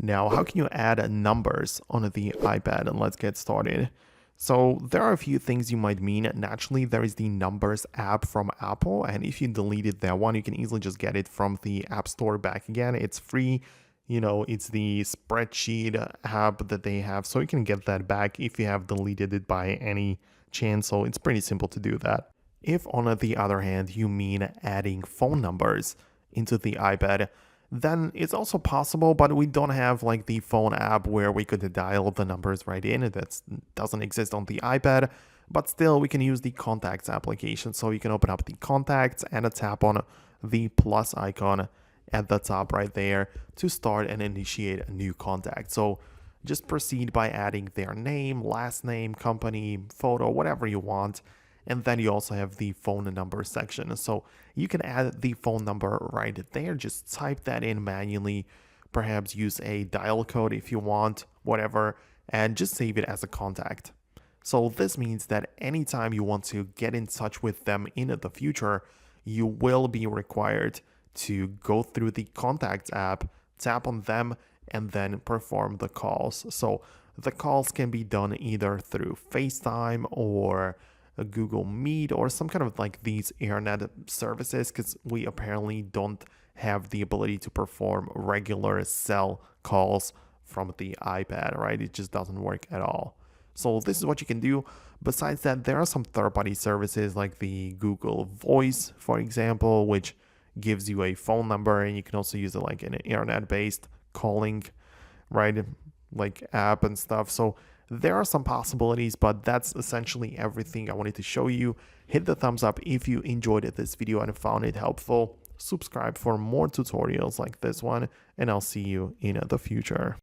Now, how can you add numbers on the iPad? And let's get started. So there are a few things you might mean. Naturally, there is the Numbers app from Apple, and if you deleted that one, you can easily just get it from the App Store back again. It's free. It's the spreadsheet app that they have, so you can get that back if you have deleted it by any chance. So it's pretty simple to do that. If, on the other hand, you mean adding phone numbers into the iPad, then it's also possible, but we don't have like the phone app where we could dial the numbers right in. That doesn't exist on the iPad, but still we can use the Contacts application. So you can open up the Contacts and tap on the plus icon at the top right there to start and initiate a new contact. So just proceed by adding their name, last name, company, photo, whatever you want. And then you also have the phone number section. So you can add the phone number right there. Just type that in manually. Perhaps use a dial code if you want, whatever, and just save it as a contact. So this means that anytime you want to get in touch with them in the future, you will be required to go through the Contacts app, tap on them, and then perform the calls. So the calls can be done either through FaceTime or a Google Meet or some kind of like these internet services, because we apparently don't have the ability to perform regular cell calls from the iPad, right? It just doesn't work at all. So this is what you can do. Besides that, there are some third-party services like the Google Voice, for example, which gives you a phone number, and you can also use it like an internet-based calling, right? Like app and stuff. So there are some possibilities, but that's essentially everything I wanted to show you. Hit the thumbs up if you enjoyed this video and found it helpful. Subscribe for more tutorials like this one, and I'll see you in the future.